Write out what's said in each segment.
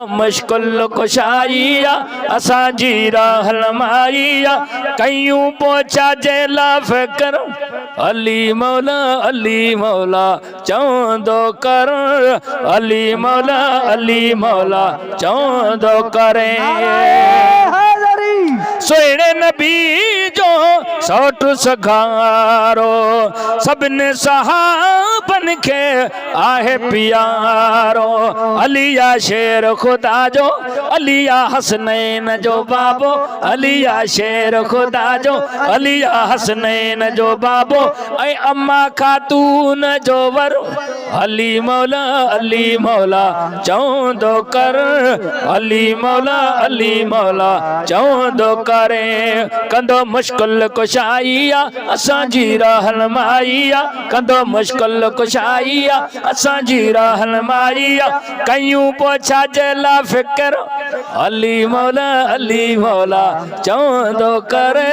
मुश्किल कुशाइया असांजी राह लमाइया कयूं पोचा जेला फिकर अली मौला चौंदो कर अली मौला चौंदो करे सोने नबी जो सौट सगारो सबने सहाबन के आहे प्यारो अलिया शेर खुदा जो अलिया हसनैन जो बाबो अलिया शेर खुदा जो अलिया हसनैन जो बाबो ऐ अम्मा खातून जो वर अली मौला चौंदो कर अली मौला चौंदो करे कंदो मुश्किल कुशाइया असांजी राह लमाइया कंदो मुश्किल कुशाइया असांजी राह लमाइया कयूं पोछा जेला फिकर अली मौला चौंदो करे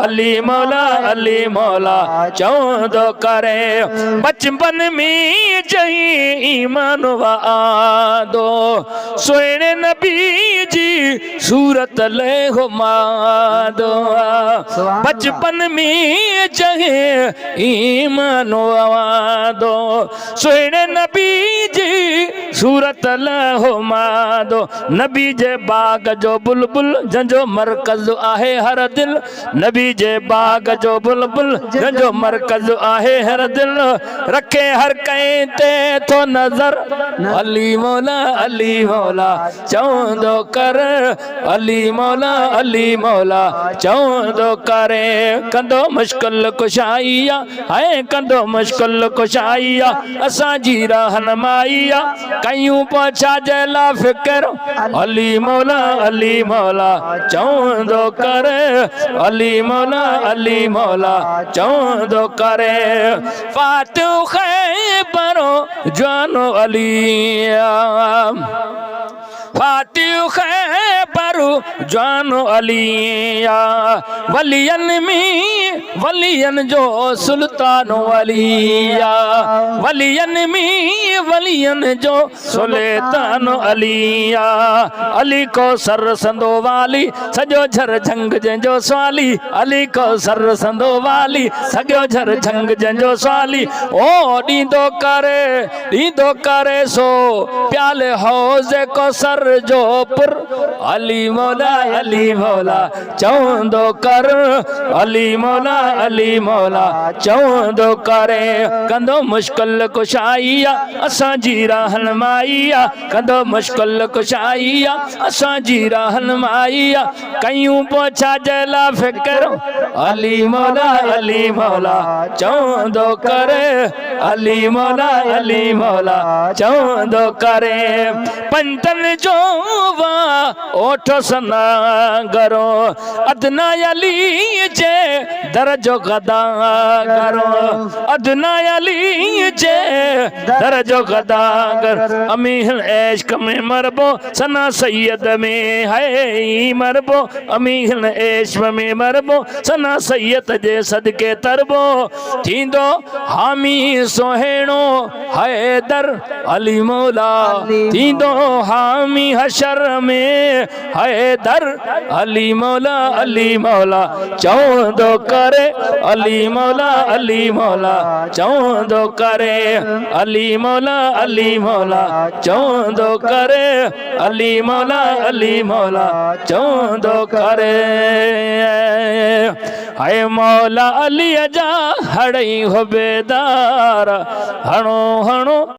अली मौला चौंदो करे बचपन में जही ईमान वादो सोने नबी जी सूरत ले हो मादो बचपन में जहे ईमान वादो सोने नबी जी सूरत ले हो मादो नबी जे बाग जो बुलबुल जंजो मरकज आहे हर दिल नबी जे बाग जो बुलबुल जंजो मरकज आहे हर दिल रखे हर कहीं ते तो नजर अली मौला चौंदो कर अली मौला चौंदो करे कंदो मुश्किल कुशाइया है कंदो मुश्किल कुशाइया असांजी राह लमाइया कयूं पोछा जेला फिकर अली मौला चौंदो कर अली मौला चौंदो करे फातिह खैबरो जानो अलिया फातिह खैबरो जानो अलिया वलियन जो सुल्तान अलिया वलियन जो सुल्तान अलिया अली को सर संदो वाली सजो झर झंग जंजो स्वाली अली को सर संदो वाली सजो झर झंग जंजो स्वाली ओ दीदो करे सो प्याले हौज को सर जो पुर अली मौला चौंदो कर अली मौला चौंदो करे कंदो मुश्किल कुशाइया असांजी राह लमाइया कंदो मुश्किल कुशाइया असांजी राह लमाइया कयूं पोछा जेला फिकर अली मौला चौंदो करे अली मौला चौंदो करे पंतन जो वा ओठ सना करो अदना अली जे दरजो गदा करो अदना अली जे दरजो गदा कर अमीर इश्क में मरबो सना सैयद में है मरबो अमीर इश्क में मरबो सना सैयद जे सदके तरबो थींदो हामी सोहेणो हैदर अली मौला थींदो हामी हशर में हैदर अली मौला चौंदो करे अली मौला चौंदो करे अली मौला चौंदो करे अली मौला चौंदो करे हाय मौला अली जा हड़ई हो बेदार हणो